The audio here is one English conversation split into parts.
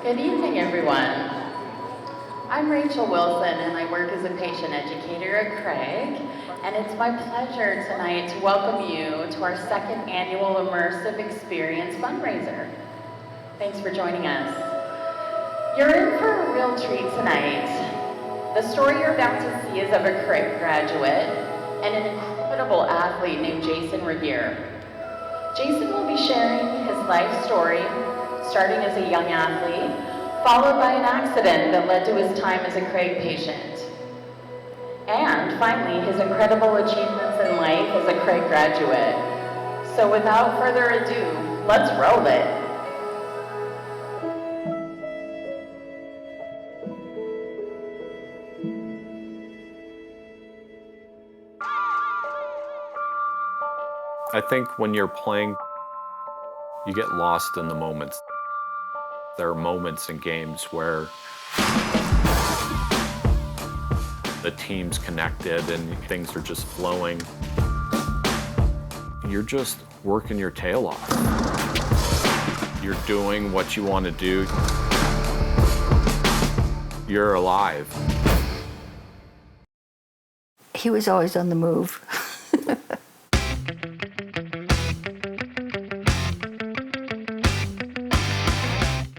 Good evening, everyone. I'm Rachel Wilson, and I work as a patient educator at Craig, and it's my pleasure tonight to welcome you to our second annual Immersive Experience fundraiser. Thanks for joining us. You're in for a real treat tonight. The story you're about to see is of a Craig graduate and an incredible athlete named Regier. Jason will be sharing his life story, starting as a young athlete, followed by an accident that led to his time as a Craig patient. And finally, his incredible achievements in life as a Craig graduate. So without further ado, let's roll it. I think when you're playing, you get lost in the moments. There are moments in games where the team's connected and things are just flowing. You're just working your tail off. You're doing what you want to do. You're alive. He was always on the move.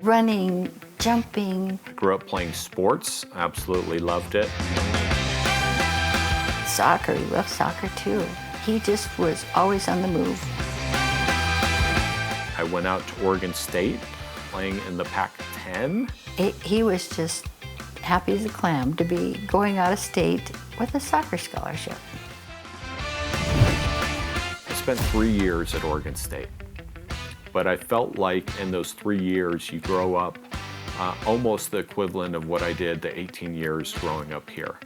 Running, jumping. Grew up playing sports, absolutely loved it. Soccer, he loved soccer too. He just was always on the move. I went out to Oregon State, playing in the Pac-10. He was just happy as a clam to be going out of state with a soccer scholarship. I spent 3 years at Oregon State. But I felt like in those 3 years, you grow up almost the equivalent of what I did the 18 years growing up here.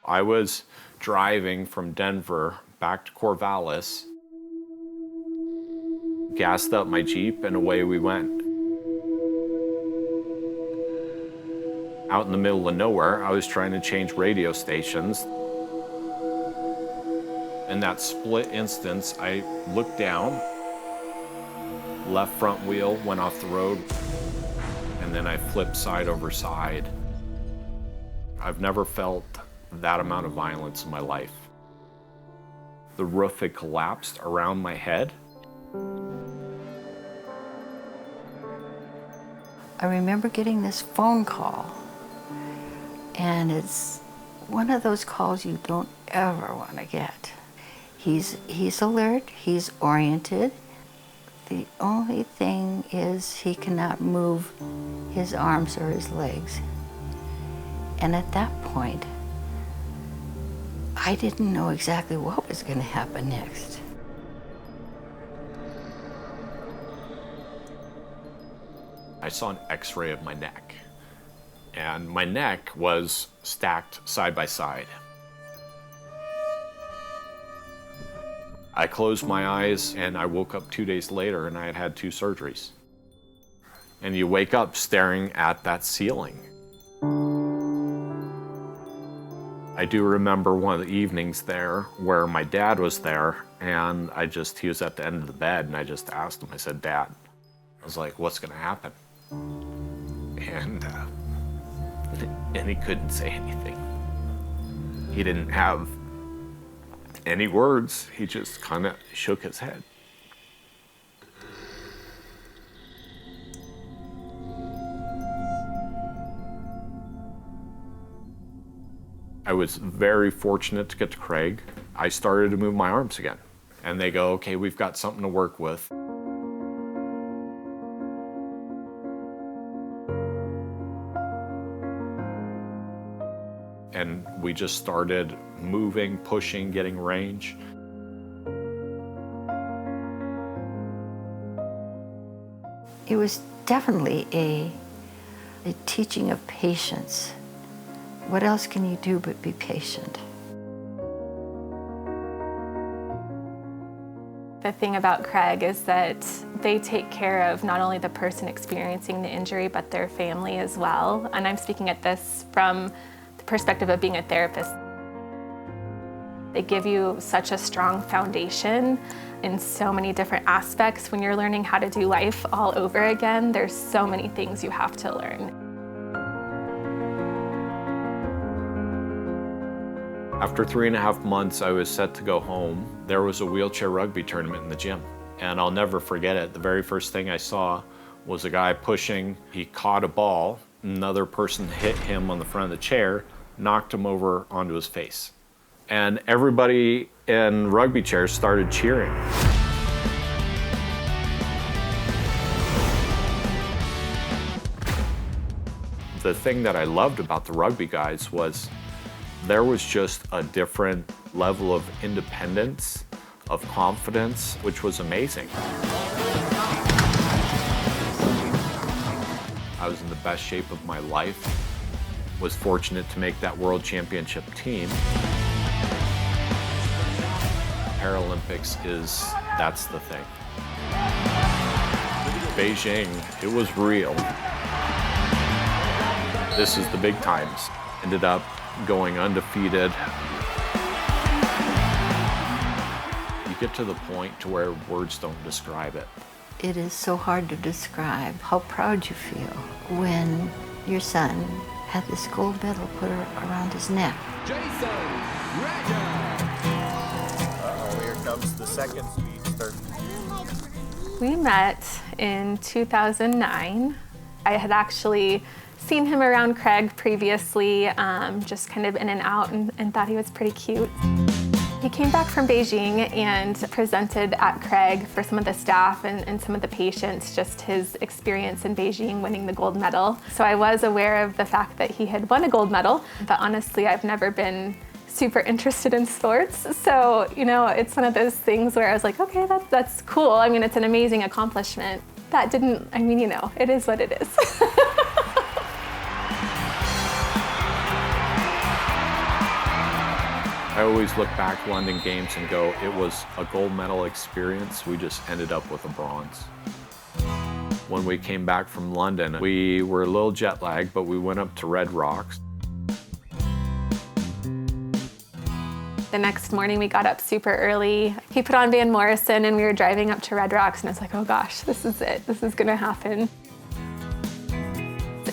I was driving from Denver back to Corvallis, gassed up my Jeep, and away we went. Out in the middle of nowhere, I was trying to change radio stations. In that split instance, I looked down. Left front wheel went off the road, and then I flipped side over side. I've never felt that amount of violence in my life. The roof had collapsed around my head. I remember getting this phone call, and it's one of those calls you don't ever want to get. He's alert, he's oriented. The only thing is he cannot move his arms or his legs. And at that point, I didn't know exactly what was going to happen next. I saw an X-ray of my neck, and my neck was stacked side by side. I closed my eyes and I woke up 2 days later and I had had 2 surgeries. And you wake up staring at that ceiling. I do remember one of the evenings there where my dad was there, and he was at the end of the bed, and I just asked him, I said, "Dad," I was like, "what's gonna happen?" And he couldn't say anything. He didn't have any words, he just kind of shook his head. I was very fortunate to get to Craig. I started to move my arms again. And they go, "Okay, we've got something to work with." And we just started moving, pushing, getting range. It was definitely a teaching of patience. What else can you do but be patient? The thing about Craig is that they take care of not only the person experiencing the injury, but their family as well. And I'm speaking at this from the perspective of being a therapist. They give you such a strong foundation in so many different aspects. When you're learning how to do life all over again, there's so many things you have to learn. After 3.5 months, I was set to go home. There was a wheelchair rugby tournament in the gym, and I'll never forget it. The very first thing I saw was a guy pushing. He caught a ball. Another person hit him on the front of the chair, knocked him over onto his face. And everybody in rugby chairs started cheering. The thing that I loved about the rugby guys was there was just a different level of independence, of confidence, which was amazing. I was in the best shape of my life, was fortunate to make that world championship team. Paralympics that's the thing. Beijing, it was real. This is the big times. Ended up going undefeated. You get to the point to where words don't describe it. It is so hard to describe how proud you feel when your son had this gold medal put around his neck. Regier. Here comes the second speedster. We met in 2009. I had actually seen him around Craig previously, just kind of in and out, and thought he was pretty cute. He came back from Beijing and presented at Craig for some of the staff and some of the patients, just his experience in Beijing winning the gold medal. So I was aware of the fact that he had won a gold medal, but honestly, I've never been super interested in sports. So, it's one of those things where I was like, okay, that's cool. I mean, it's an amazing accomplishment. That didn't, it is what it is. I always look back London Games and go, it was a gold medal experience. We just ended up with a bronze. When we came back from London, we were a little jet lagged, but we went up to Red Rocks. The next morning we got up super early. He put on Van Morrison and we were driving up to Red Rocks, and I was like, oh gosh, this is it. This is gonna happen.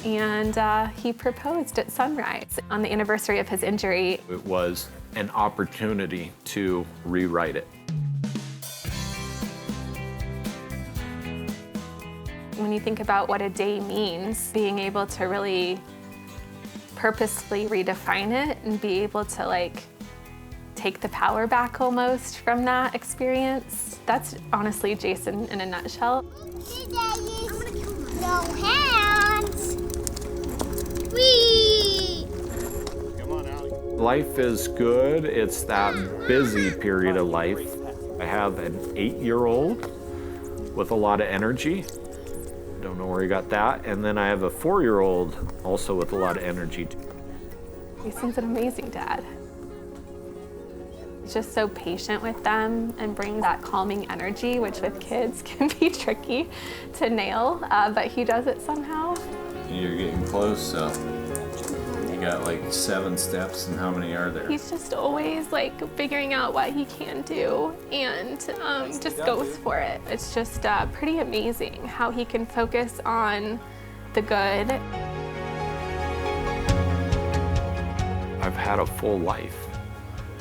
And he proposed at sunrise on the anniversary of his injury. It was an opportunity to rewrite it. When you think about what a day means, being able to really purposefully redefine it and be able to take the power back almost from that experience, that's honestly Jason in a nutshell. No hands. Whee! Come on, Allie. Life is good. It's that busy period of life. I have an 8-year-old with a lot of energy. Don't know where he got that. And then I have a 4-year-old also with a lot of energy. Jason's an amazing dad. He's just so patient with them and brings that calming energy, which with kids can be tricky to nail, but he does it somehow. You're getting close, so you got 7 steps, and how many are there? He's just always figuring out what he can do and just goes for it. It's just pretty amazing how he can focus on the good. I've had a full life,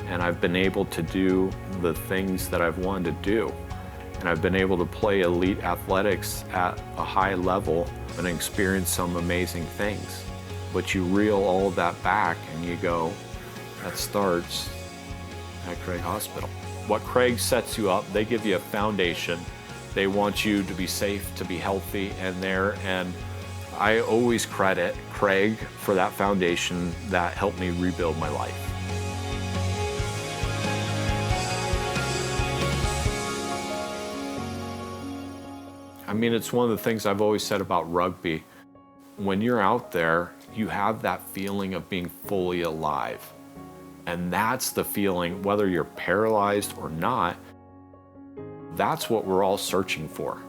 and I've been able to do the things that I've wanted to do. And I've been able to play elite athletics at a high level and experience some amazing things. But you reel all of that back and you go, that starts at Craig Hospital. What Craig sets you up, they give you a foundation. They want you to be safe, to be healthy and there. And I always credit Craig for that foundation that helped me rebuild my life. It's one of the things I've always said about rugby. When you're out there, you have that feeling of being fully alive. And that's the feeling, whether you're paralyzed or not, that's what we're all searching for.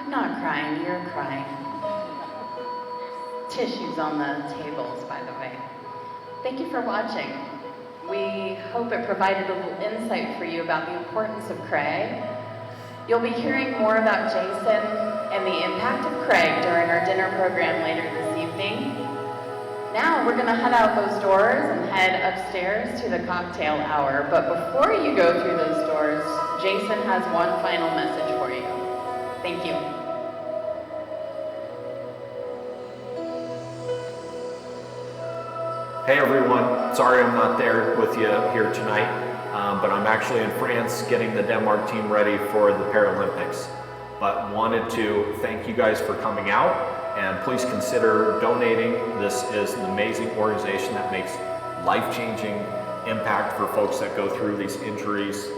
I'm not crying, you're crying. Tissues on the tables, by the way. Thank you for watching. We hope it provided a little insight for you about the importance of Craig. You'll be hearing more about Jason and the impact of Craig during our dinner program later this evening. Now we're gonna head out those doors and head upstairs to the cocktail hour. But before you go through those doors, Jason has one final message for you. Thank you. Hey everyone, sorry I'm not there with you here tonight, but I'm actually in France getting the Denmark team ready for the Paralympics. But wanted to thank you guys for coming out, and please consider donating. This is an amazing organization that makes life-changing impact for folks that go through these injuries.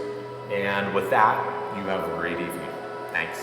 And with that, you have a great evening. Thanks.